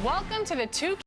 Welcome to the two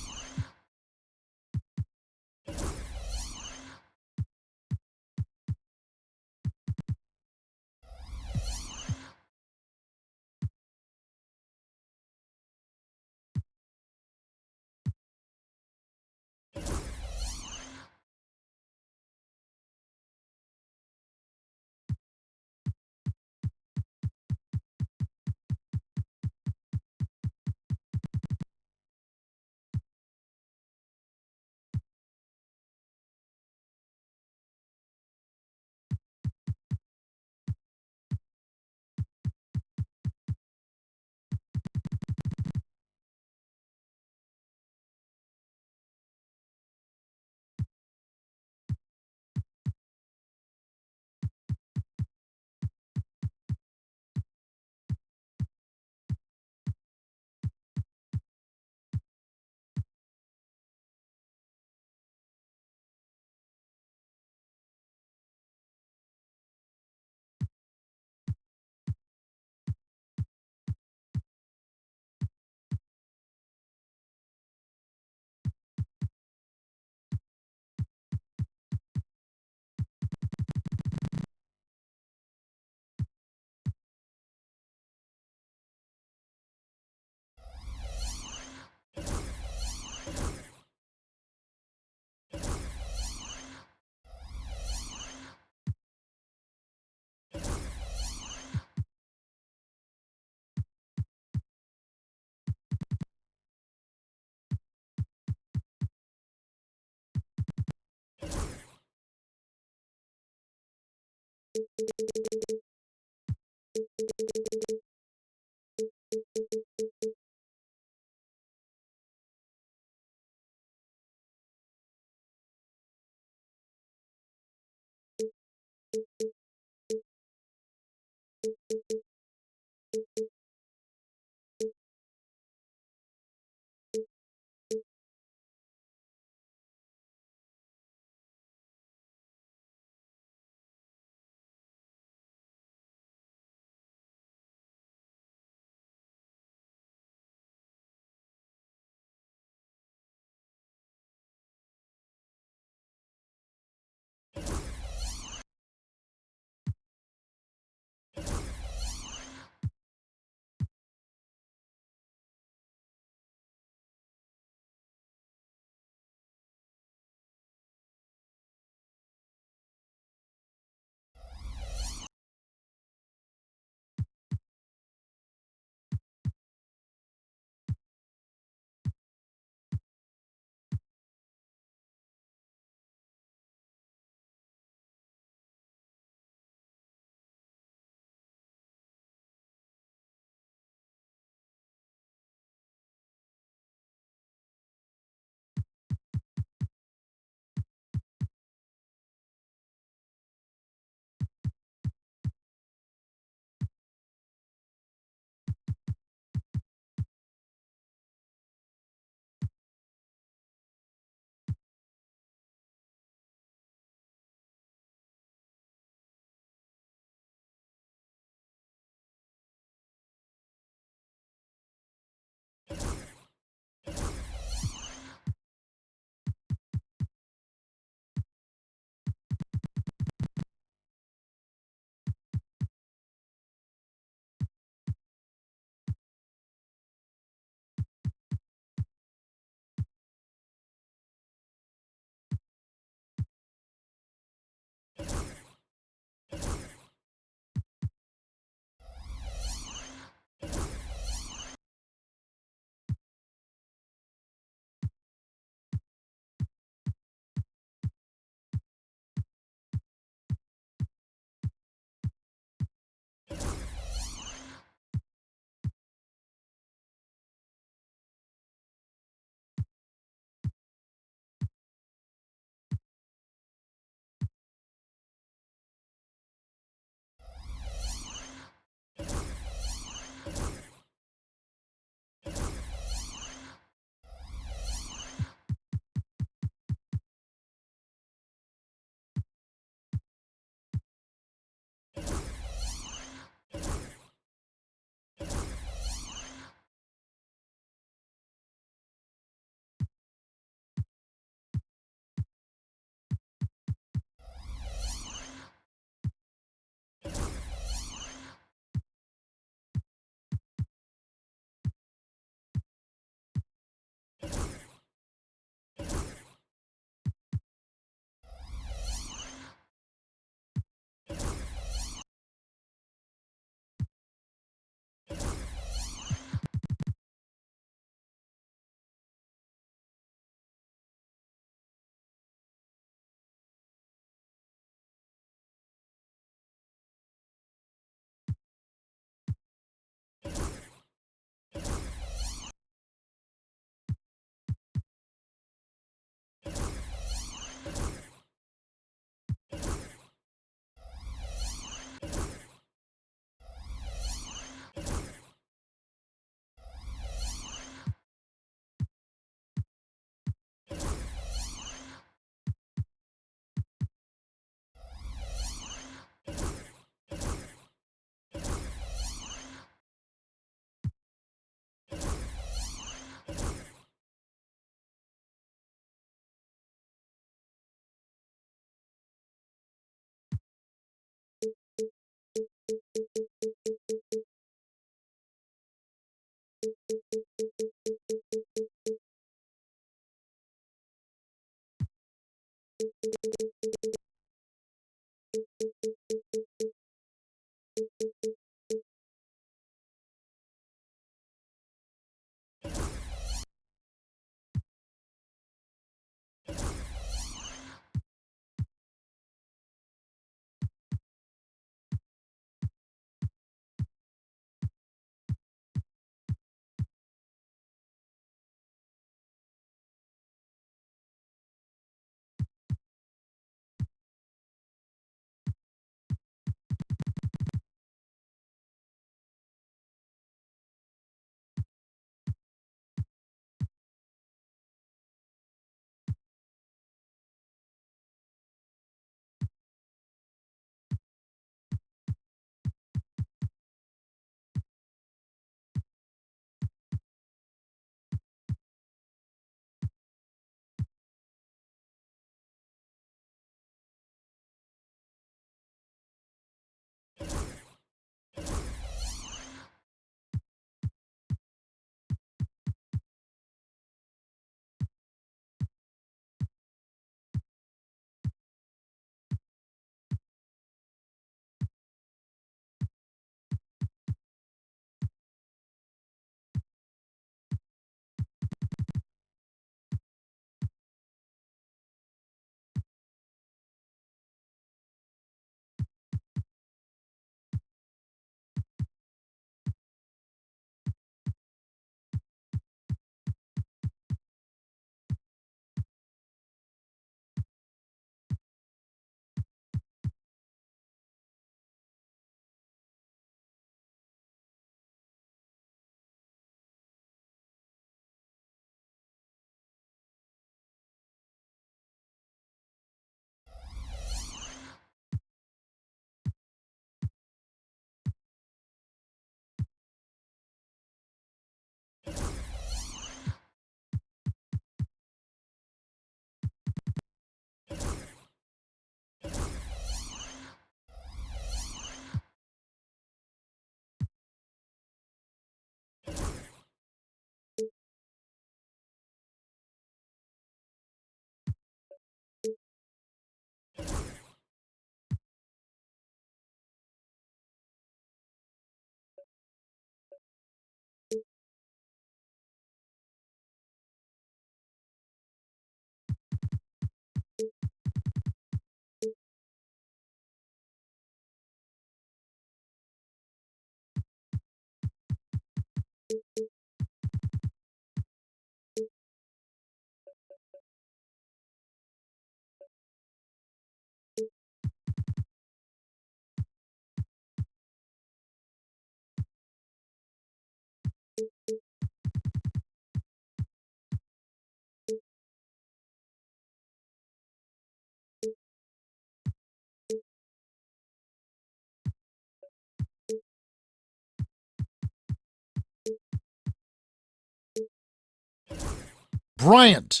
Bryant.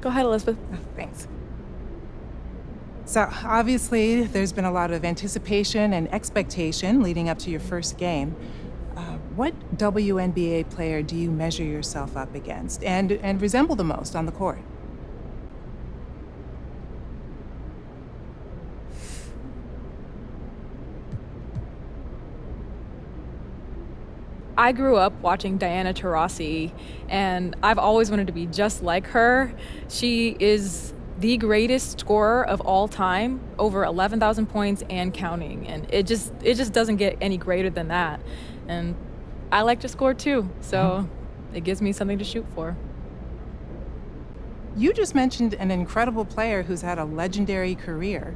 Go ahead, Elizabeth. Thanks. So, obviously, there's been a lot of anticipation and expectation leading up to your first game. What WNBA player do you measure yourself up against and resemble the most on the court? I grew up watching Diana Taurasi, and I've always wanted to be just like her. She is the greatest scorer of all time, over 11,000 points and counting, and it just doesn't get any greater than that. And I like to score too, so it gives me something to shoot for. You just mentioned an incredible player who's had a legendary career.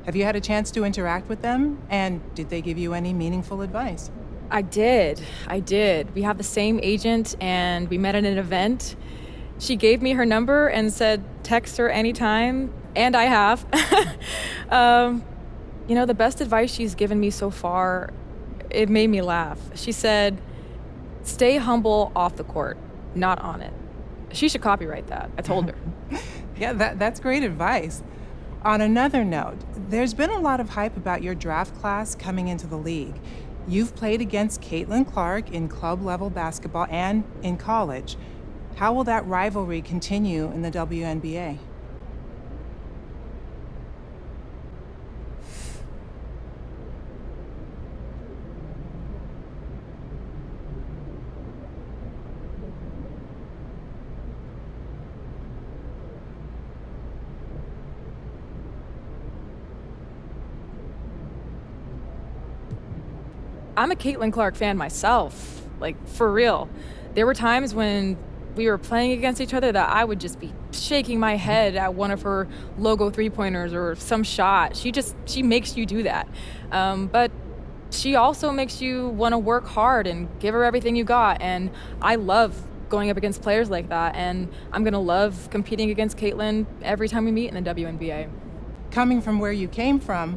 Have you had a chance to interact with them? And did they give you any meaningful advice? I did. I did. We have the same agent and we met at an event. She gave me her number and said, text her anytime. And I have. um, the best advice she's given me so far, it made me laugh. She said, stay humble off the court, not on it. She should copyright that. I told her. Yeah, that's great advice. On another note, there's been a lot of hype about your draft class coming into the league. You've played against Caitlin Clark in club level basketball and in college. How will that rivalry continue in the WNBA? I'm a Caitlin Clark fan myself, like for real. There were times when we were playing against each other that I would just be shaking my head at one of her logo three pointers or some shot. She makes you do that. But she also makes you want to work hard and give her everything you got. And I love going up against players like that. And I'm going to love competing against Caitlin every time we meet in the WNBA. Coming from where you came from,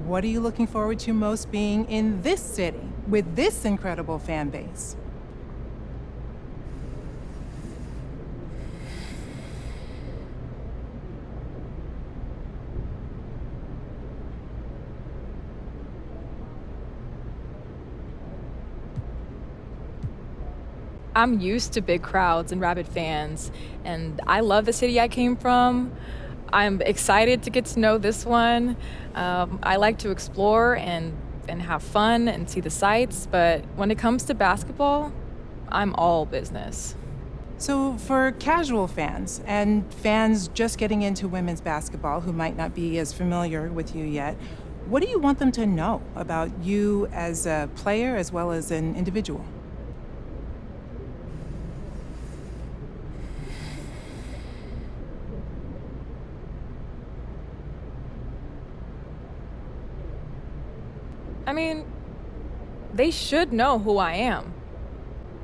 what are you looking forward to most being in this city with this incredible fan base? I'm used to big crowds and rabid fans, and I love the city I came from. I'm excited to get to know this one. I like to explore and have fun and see the sights, but when it comes to basketball, I'm all business. So, for casual fans and fans just getting into women's basketball who might not be as familiar with you yet, what do you want them to know about you as a player as well as an individual? I mean, they should know who I am.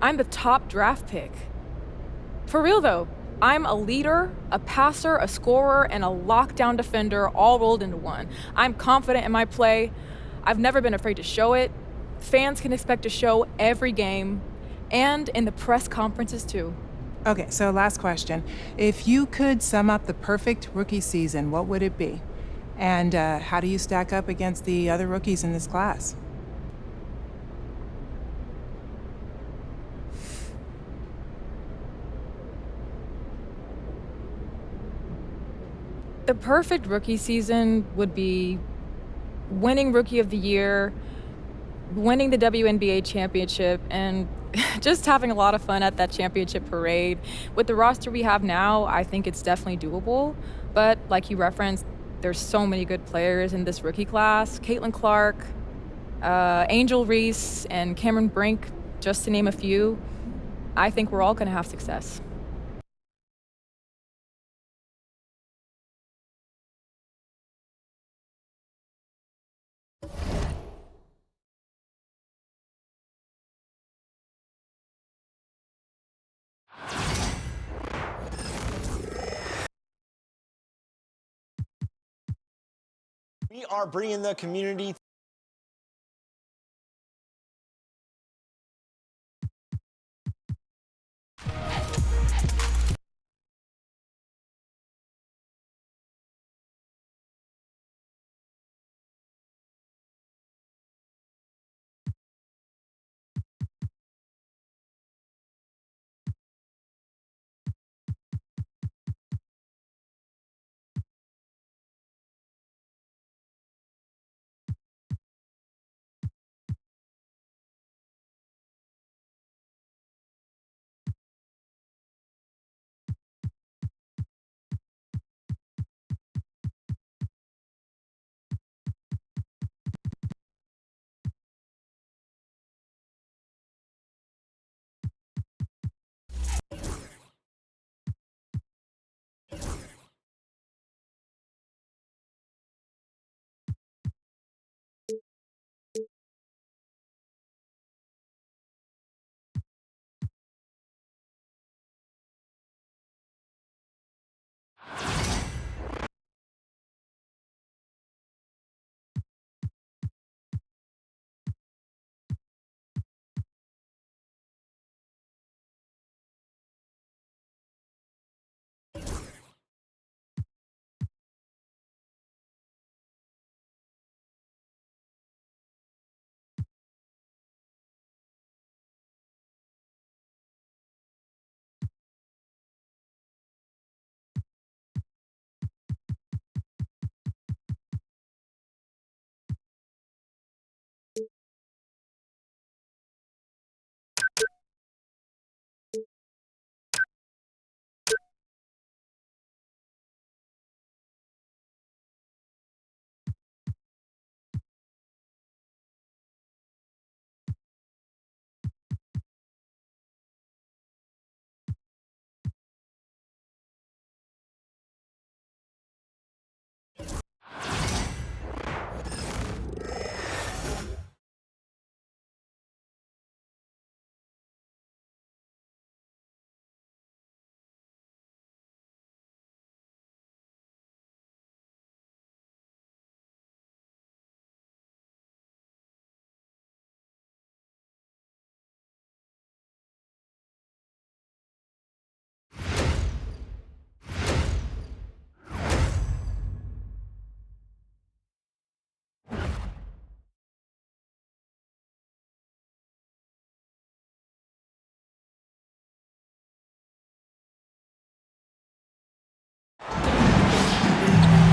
I'm the top draft pick. For real though, I'm a leader, a passer, a scorer, and a lockdown defender all rolled into one. I'm confident in my play. I've never been afraid to show it. Fans can expect to show every game and in the press conferences too. Okay, so last question. If you could sum up the perfect rookie season, what would it be? And how do you stack up against the other rookies in this class? The perfect rookie season would be winning Rookie of the Year, winning the WNBA championship, and just having a lot of fun at that championship parade. With the roster we have now, I think it's definitely doable. But like you referenced, there's so many good players in this rookie class. Caitlin Clark, Angel Reese, and Cameron Brink, just to name a few. I think we're all going to have success. We are bringing the community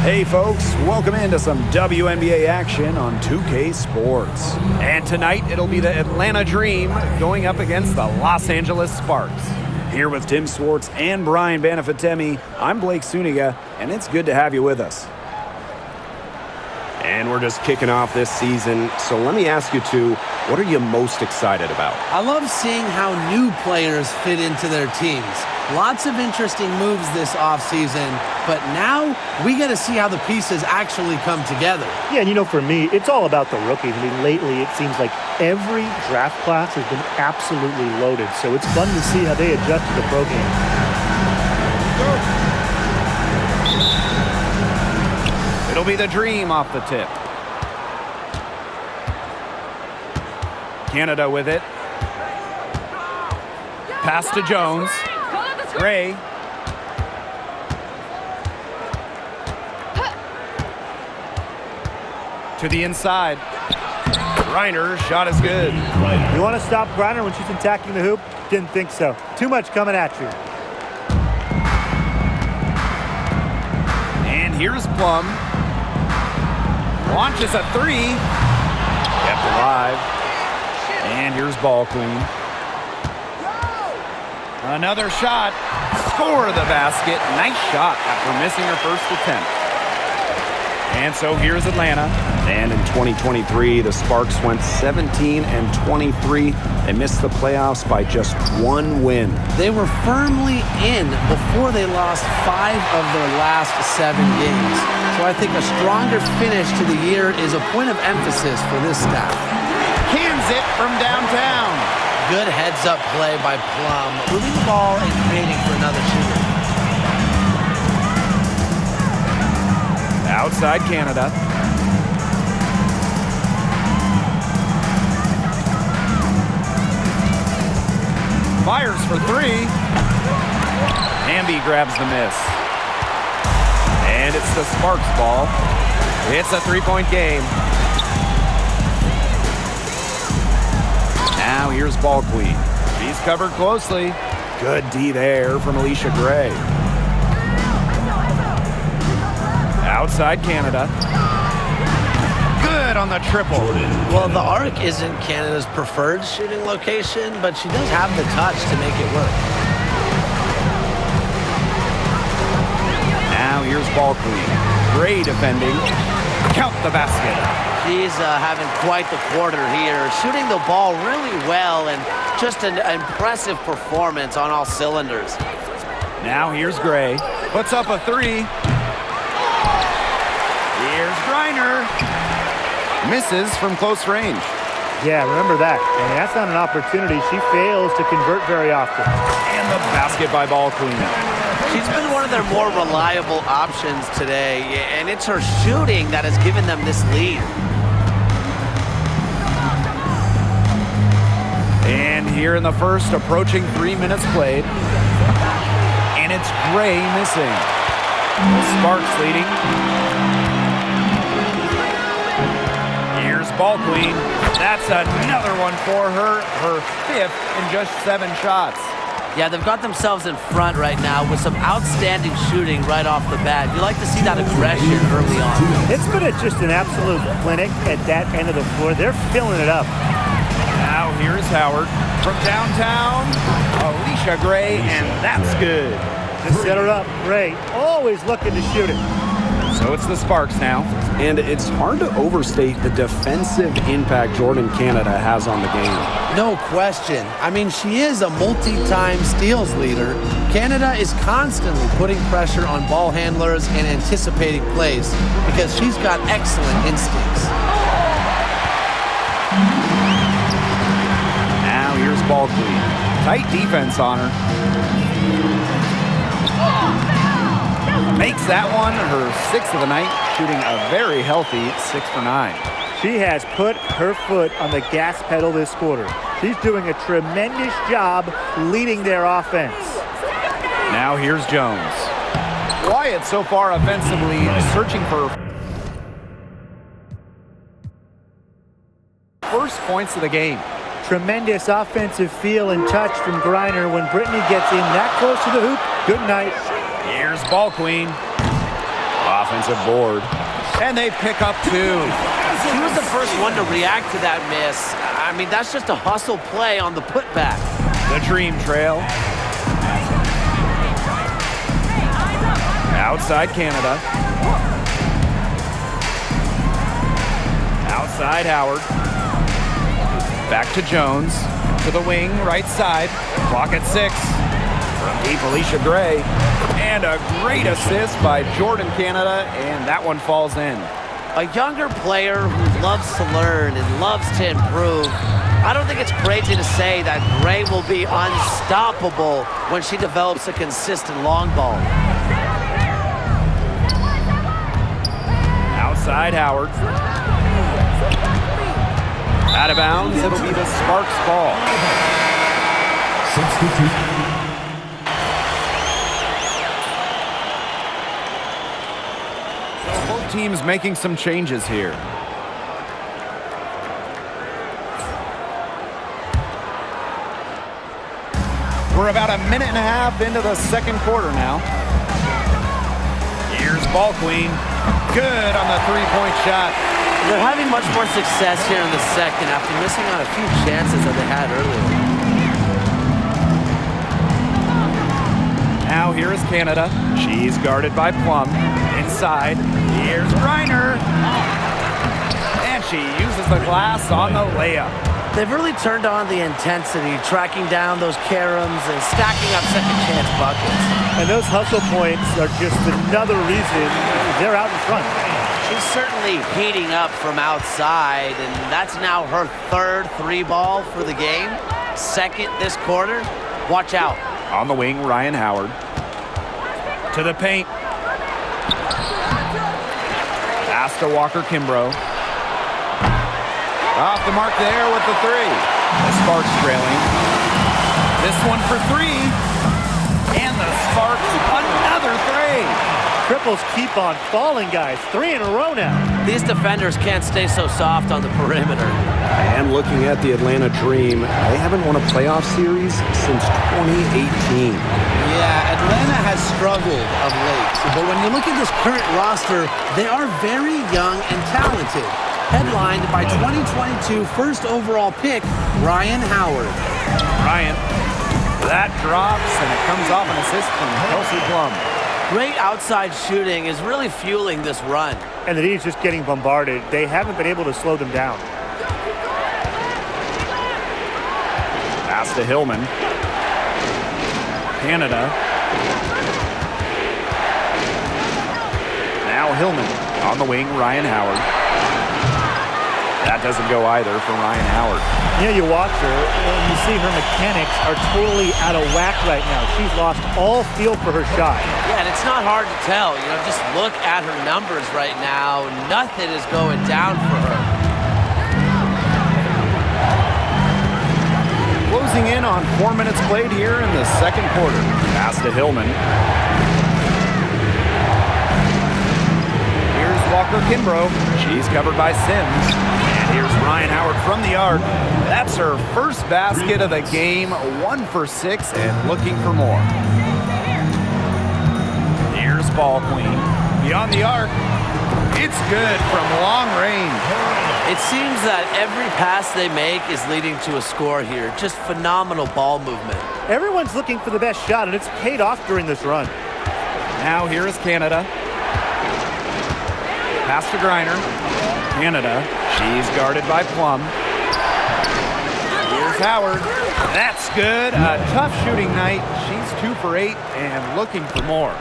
Hey folks, welcome into some WNBA action on 2K Sports. And tonight it'll be the Atlanta Dream going up against the Los Angeles Sparks. Here with Tim Swartz and Brian Banafitemi, I'm Blake Suniga, and it's good to have you with us. And we're just kicking off this season, so let me ask you two, what are you most excited about? I love seeing how new players fit into their teams. Lots of interesting moves this offseason, but now we get to see how the pieces actually come together. Yeah, and for me, it's all about the rookies. I mean, lately it seems like every draft class has been absolutely loaded, so it's fun to see how they adjust to the pro game. It'll be the Dream off the tip. Canada with it. Pass to Jones. Gray. To the inside. Griner, shot is good. You want to stop Griner when she's attacking the hoop? Didn't think so. Too much coming at you. And here's Plum. Launches a three. Kept alive. And here's Ball Queen. Another shot. Score the basket. Nice shot after missing her first attempt. And so here's Atlanta. And in 2023, the Sparks went 17-23. They missed the playoffs by just one win. They were firmly in before they lost 5 of their last 7 games. So I think a stronger finish to the year is a point of emphasis for this staff. Cans it from downtown. Good heads-up play by Plum, moving the ball and creating for another shooter. Outside Canada. Fires for three. Hamby grabs the miss. And it's the Sparks ball. It's a three-point game. Now here's Ball Queen. She's covered closely. Good D there from Alicia Gray. Outside Canada. Good on the triple. Well, the arc isn't Canada's preferred shooting location, but she does have the touch to make it work. Now here's Ball Queen. Gray defending. Count the basket. She's having quite the quarter here, shooting the ball really well and just an impressive performance on all cylinders. Now here's Gray. Puts up a three. Here's Griner. Misses from close range. Yeah, remember that. And that's not an opportunity. She fails to convert very often. And the basket by Ball Queen. She's been one of their more reliable options today, and it's her shooting that has given them this lead. And here in the first, approaching 3 minutes played. And it's Gray missing. The Sparks leading. Here's Ball Queen. That's another one for her. Her 5th in just 7 shots. Yeah, they've got themselves in front right now with some outstanding shooting right off the bat. You like to see that aggression early on. It's been just an absolute clinic at that end of the floor. They're filling it up. Now here's Howard from downtown. Alicia Gray, and that's good. Just set her up. Gray, always looking to shoot it. So it's the Sparks now. And it's hard to overstate the defensive impact Jordan Canada has on the game. No question. I mean, she is a multi-time steals leader. Canada is constantly putting pressure on ball handlers and anticipating plays because she's got excellent instincts. Now here's Ball Queen. Tight defense on her. Makes that one her 6th of the night, shooting a very healthy 6 for 9. She has put her foot on the gas pedal this quarter. She's doing a tremendous job leading their offense. Now here's Jones. Quiet so far offensively, searching for first points of the game. Tremendous offensive feel and touch from Griner when Brittany gets in that close to the hoop. Good night. Here's Ball Queen. Offensive board. And they pick up 2. She was the first one to react to that miss. I mean, that's just a hustle play on the putback. The Dream Trail. Outside Canada. Outside Howard. Back to Jones. To the wing, right side. Clock at 6. From deep, Alicia Gray. And a great assist by Jordan Canada, and that one falls in. A younger player who loves to learn and loves to improve. I don't think it's crazy to say that Gray will be unstoppable when she develops a consistent long ball. Outside Howard. Out of bounds, it'll be the Sparks ball. Substitute. Both teams making some changes here. We're about a minute and a half into the second quarter now. Here's Ball Queen. Good on the three-point shot. They're having much more success here in the second after missing on a few chances that they had earlier. Now here is Canada. She's guarded by Plum. Inside, here's Reiner. And she uses the glass on the layup. They've really turned on the intensity, tracking down those caroms and stacking up second chance buckets. And those hustle points are just another reason they're out in front. She's certainly heating up from outside, and that's now her third 3-ball for the game. Second this quarter. Watch out. On the wing, Ryan Howard. To the paint. Pass to Walker Kimbrough. Off the mark there with the 3. The Sparks trailing. This one for 3. And the Sparks another 3. Triples keep on falling, guys. 3 in a row now. These defenders can't stay so soft on the perimeter. And looking at the Atlanta Dream, they haven't won a playoff series since 2018. Yeah, Atlanta has struggled of late. But when you look at this current roster, they are very young and talented. Headlined by 2022 first overall pick, Ryan Howard. Ryan, that drops, and it comes off an assist from Kelsey Plum. Great outside shooting is really fueling this run. And the D's just getting bombarded. They haven't been able to slow them down. Pass to Hillman. Canada. Now Hillman on the wing, Ryan Howard. That doesn't go either for Ryan Howard. You know, you watch her and you see her mechanics are totally out of whack right now. She's lost all feel for her shot. Yeah, and it's not hard to tell. You know, just look at her numbers right now. Nothing is going down for her. Closing in on 4 minutes played here in the second quarter. Pass to Hillman. Here's Walker Kimbrough. She's covered by Sims. And here's Ryan Howard from the arc. That's her first basket of the game. 1 for 6 and looking for more. Here's Ball Queen. Beyond the arc. It's good from long range. It seems that every pass they make is leading to a score here. Just phenomenal ball movement. Everyone's looking for the best shot, and it's paid off during this run. Now here is Canada. Pass to Griner. Canada. She's guarded by Plum. Here's Howard. That's good. A tough shooting night. She's 2 for 8 and looking for more.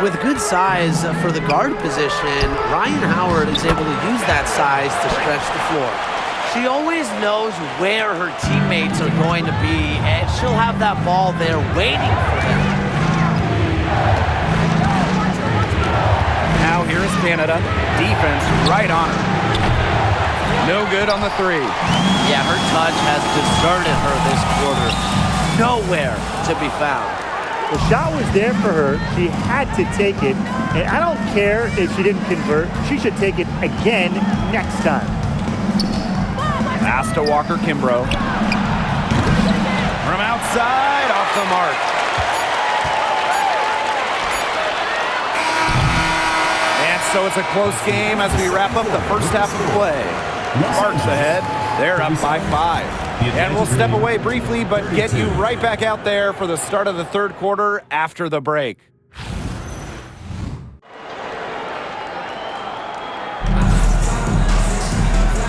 With good size for the guard position, Ryan Howard is able to use that size to stretch the floor. She always knows where her teammates are going to be, and she'll have that ball there waiting for them. Now here is Canada. Defense right on her. No good on the 3. Yeah, her touch has deserted her this quarter. Nowhere to be found. The shot was there for her. She had to take it. And I don't care if she didn't convert. She should take it again next time. Pass to Walker Kimbrough. From outside, off the mark. So it's a close game as we wrap up the first half of play. Sparks ahead. They're up by 5. And we'll step away briefly, but get you right back out there for the start of the third quarter after the break.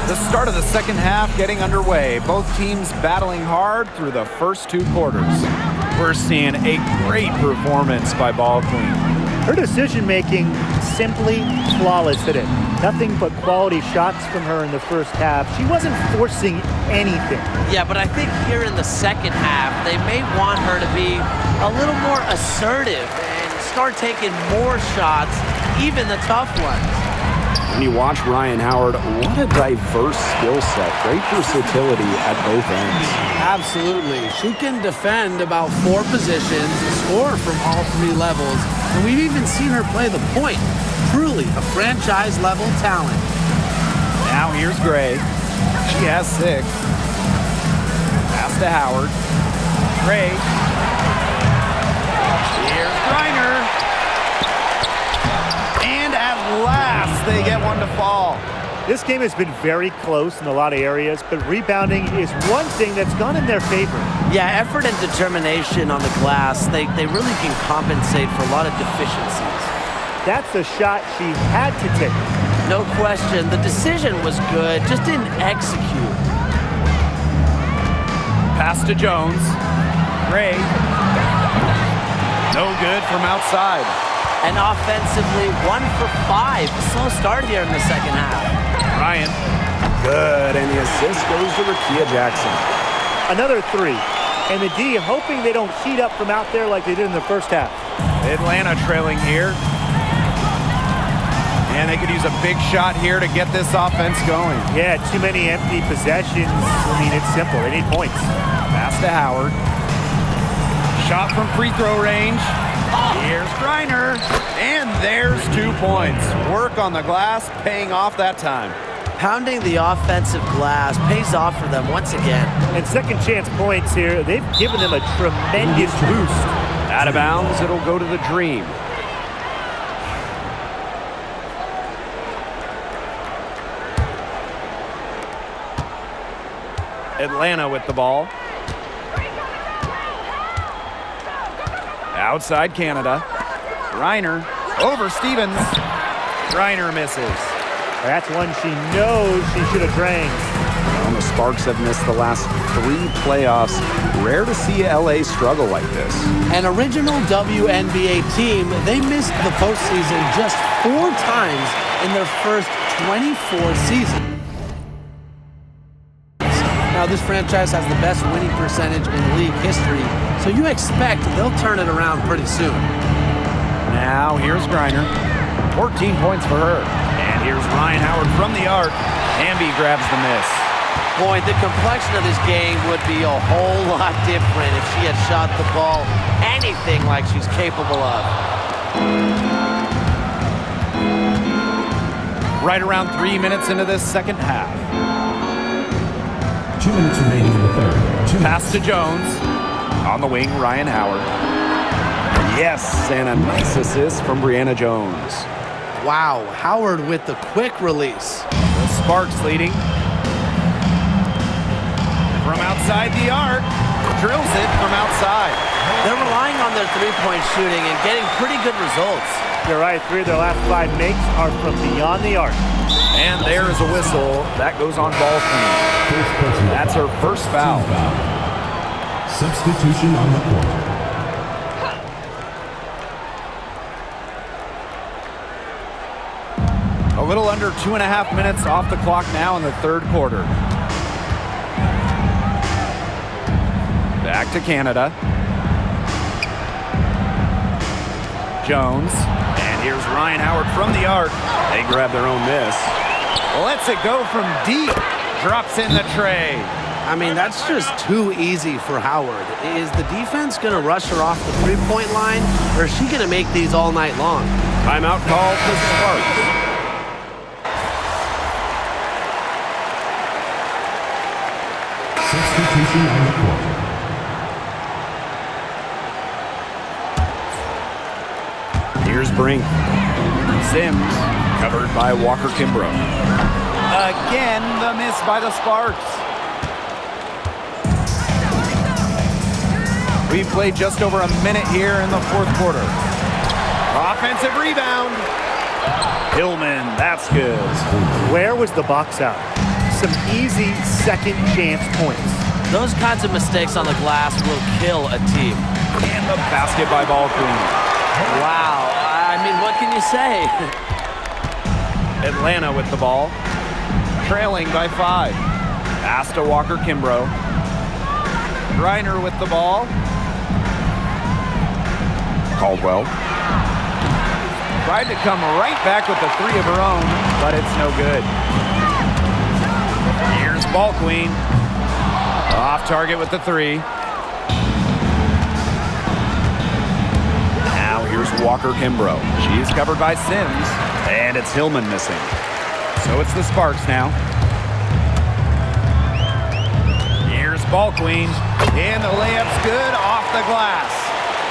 The start of the second half getting underway. Both teams battling hard through the first 2 quarters. We're seeing a great performance by Ball Queen. Her decision-making, simply flawless today. Nothing but quality shots from her in the first half. She wasn't forcing anything. Yeah, but I think here in the second half, they may want her to be a little more assertive and start taking more shots, even the tough ones. When you watch Ryan Howard, what a diverse skill set. Great versatility at both ends. Absolutely. She can defend about 4 positions, score from all 3 levels, and we've even seen her play the point. Truly a franchise-level talent. Now here's Gray. She has 6. Pass to Howard. Gray. Here's Griner. And at last, they get one to fall. This game has been very close in a lot of areas, but rebounding is one thing that's gone in their favor. Yeah, effort and determination on the glass, they really can compensate for a lot of deficiencies. That's the shot she had to take. No question. The decision was good, just didn't execute. Pass to Jones. Gray. No good from outside. And offensively, 1 for 5. Slow start here in the second half. Ryan. Good, and the assist goes to Rakia Jackson. Another 3. And the D hoping they don't heat up from out there like they did in the first half. Atlanta trailing here. And they could use a big shot here to get this offense going. Yeah, too many empty possessions. I mean, it's simple. They need points. Pass to Howard. Shot from free throw range. Here's Griner. And there's 2 points. Work on the glass paying off that time. Pounding the offensive glass pays off for them once again. And second chance points here. They've given them a tremendous boost. Out of bounds, it'll go to the Dream. Atlanta with the ball. Outside Canada. Griner over Stevens. Griner misses. That's one she knows she should have drained. Well, the Sparks have missed the last 3 playoffs. Rare to see LA struggle like this. An original WNBA team, they missed the postseason just 4 times in their first 24 seasons. Now, this franchise has the best winning percentage in league history, so you expect they'll turn it around pretty soon. Now, here's Griner. 14 points for her. And here's Ryan Howard from the arc. Hamby grabs the miss. Boy, the complexion of this game would be a whole lot different if she had shot the ball anything like she's capable of. Right around 3 minutes into this second half. 2 minutes remaining in the third. Pass to Jones. On the wing, Ryan Howard. Yes, and a nice assist from Brianna Jones. Wow, Howard with the quick release. The Sparks leading. From outside the arc. Drills it from outside. They're relying on their three-point shooting and getting pretty good results. You're right, 3 of their last 5 makes are from beyond the arc. And there is a whistle. That goes on Ball Queen. That's her first foul. Substitution on the court. A little under 2.5 minutes off the clock now in the third quarter. Back to Canada. Jones. And here's Ryan Howard from the arc. They grab their own miss. Lets it go from deep. Drops in the tray. I mean, that's just too easy for Howard. Is the defense going to rush her off the three-point line, or is she going to make these all night long? Timeout call for Sparks. Substitution on the court. Here's Brink. Sims. Covered by Walker Kimbrough. Again, the miss by the Sparks. We've played just over a minute here in the fourth quarter. Offensive rebound. Hillman, that's good. Where was the box out? Some easy second chance points. Those kinds of mistakes on the glass will kill a team. And the basket by Ball Queen. Wow. I mean, what can you say? Atlanta with the ball. Trailing by 5. Pass to Walker Kimbrough. Griner with the ball. Caldwell. Tried to come right back with the 3 of her own, but it's no good. Here's Ball Queen. Off target with the 3. Now here's Walker Kimbrough. She's covered by Sims. And it's Hillman missing. So it's the Sparks now. Here's Ball Queen. And the layup's good off the glass.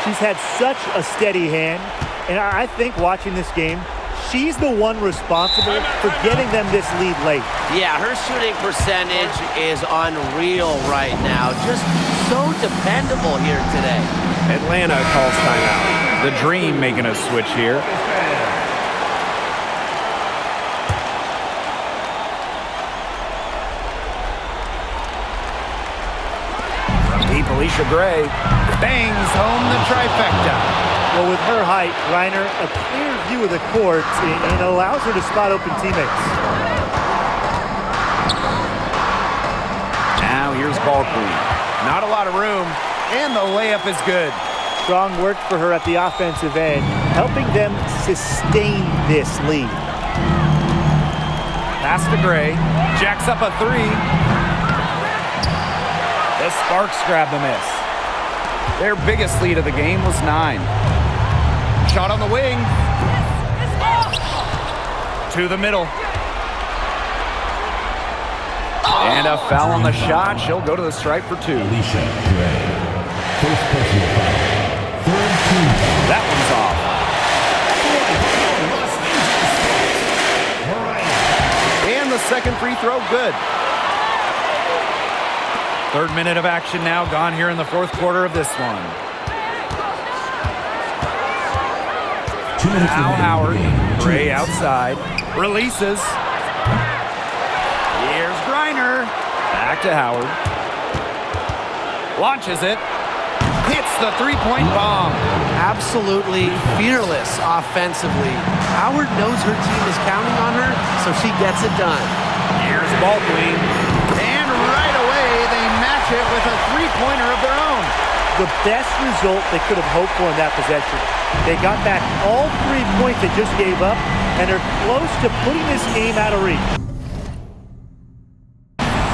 She's had such a steady hand, and I think watching this game, she's the one responsible for getting them this lead late. Yeah, her shooting percentage is unreal right now. Just so dependable here today. Atlanta calls timeout. The Dream making a switch here. Deep, Alicia Gray Bangs home the trifecta. Well, with her height, Griner, a clear view of the court and allows her to spot open teammates. Now here's Ball Queen. Not a lot of room, and the layup is good. Strong work for her at the offensive end, helping them sustain this lead. Pass to Gray. Jacks up a 3. The Sparks grab the miss. Their biggest lead of the game was 9. Shot on the wing. To the middle. And a foul on the shot. She'll go to the stripe for 2. Alicia Gray. First personal foul. Third team foul. That one's off. And the second free throw, good. Third minute of action now gone here in the fourth quarter of this one. 2 minutes Now remaining. Howard, Gray 2 minutes. outside, releases. Here's Griner. Back to Howard. Launches it. Hits the three-point bomb. Absolutely fearless offensively. Howard knows her team is counting on her, so she gets it done. Here's Ball Queen. And right away, they match it with a three-pointer of their own. The best result they could have hoped for in that possession. They got back all 3 points they just gave up, and are close to putting this game out of reach.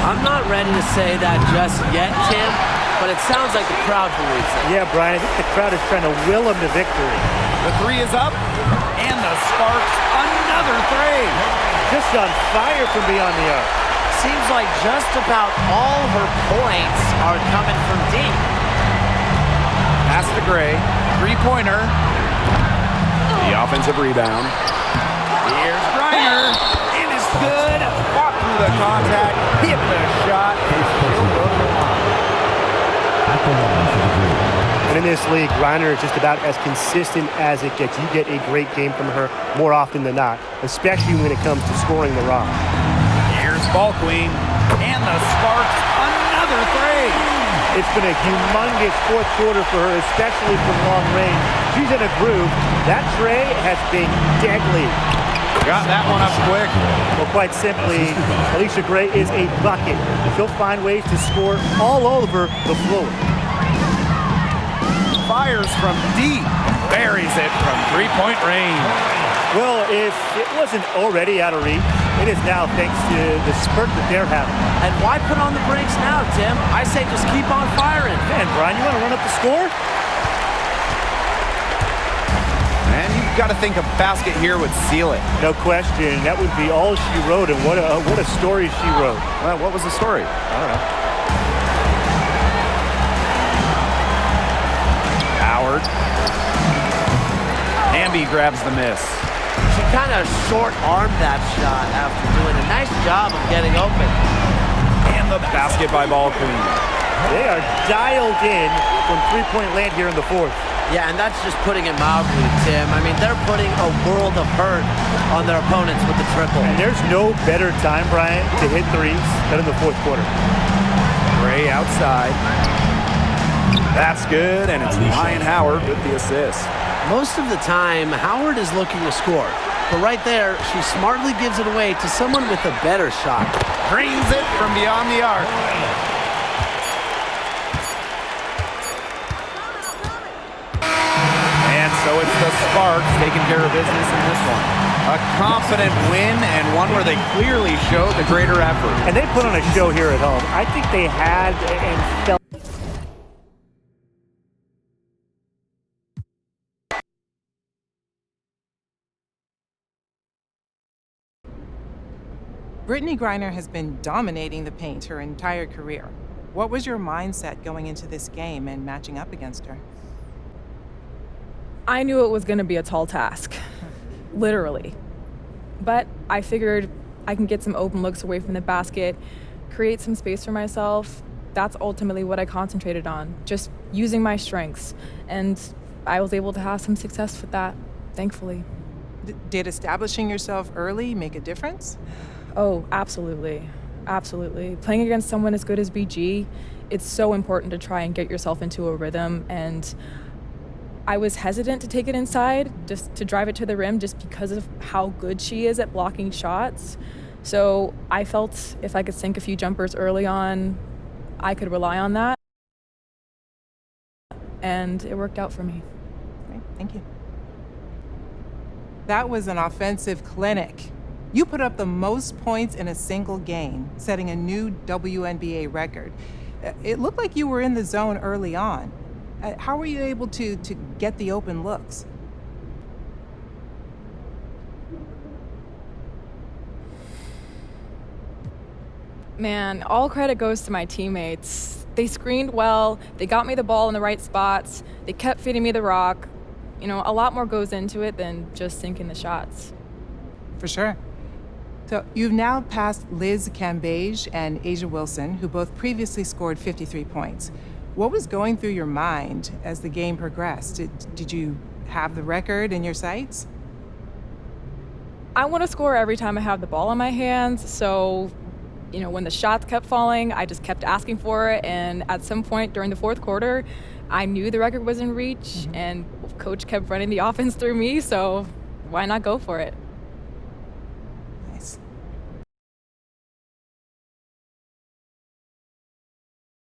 I'm not ready to say that just yet, Tim, but it sounds like the crowd believes it. Yeah, Brian, I think the crowd is trying to will them to victory. The 3 is up, and the Sparks another 3. Just on fire from beyond the arc. Seems like just about all her points are coming from deep. Pass to Gray. Three-pointer. The offensive rebound. Here's Griner. It is good. Fought through the contact. Hit the shot. At the line for the Dream. And in this league, Griner is just about as consistent as it gets. You get a great game from her more often than not, especially when it comes to scoring the rock. Here's Ball Queen. And the Sparks another 3. It's been a humongous fourth quarter for her, especially from long range. She's in a groove. That tray has been deadly. Got that one up quick. Well, quite simply, Alicia Gray is a bucket. She'll find ways to score all over the floor. Fires from deep. Buries it from three-point range. Well, if it wasn't already out of reach, it is now thanks to the spurt that they're having. And why put on the brakes now, Tim? I say just keep on firing. Man, Brian, you want to run up the score? And you've got to think a basket here would seal it. No question. That would be all she wrote, and what a story she wrote. Well, what was the story? I don't know. Howard. Hamby grabs the miss. She kind of short-armed that shot after doing a nice job of getting open. And the basket by Ball Queen. They are dialed in from three-point land here in the fourth. Yeah, and that's just putting it mildly, Tim. I mean, they're putting a world of hurt on their opponents with the triple. And there's no better time, Brian, to hit threes than in the fourth quarter. Gray outside. That's good, and it's Ryan Howard with the assist. Most of the time, Howard is looking to score. But right there, she smartly gives it away to someone with a better shot. Drains it from beyond the arc. And so it's the Sparks taking care of business in this one. A confident win and one where they clearly showed the greater effort. And they put on a show here at home. I think they had and felt. Brittany Griner has been dominating the paint her entire career. What was your mindset going into this game and matching up against her? I knew it was going to be a tall task, literally. But I figured I can get some open looks away from the basket, create some space for myself. That's ultimately what I concentrated on, just using my strengths. And I was able to have some success with that, thankfully. Did establishing yourself early make a difference? Oh, absolutely. Absolutely. Playing against someone as good as BG, it's so important to try and get yourself into a rhythm. And I was hesitant to take it inside, just to drive it to the rim, just because of how good she is at blocking shots. So I felt if I could sink a few jumpers early on, I could rely on that. And it worked out for me. Great, thank you. That was an offensive clinic. You put up the most points in a single game, setting a new WNBA record. It looked like you were in the zone early on. How were you able to get the open looks? Man, all credit goes to my teammates. They screened well, they got me the ball in the right spots, they kept feeding me the rock. You know, a lot more goes into it than just sinking the shots. For sure. So you've now passed Liz Cambage and Asia Wilson, who both previously scored 53 points. What was going through your mind as the game progressed? Did you have the record in your sights? I want to score every time I have the ball in my hands, so when the shots kept falling, I just kept asking for it, and at some point during the fourth quarter, I knew the record was in reach, and Coach kept running the offense through me, so why not go for it?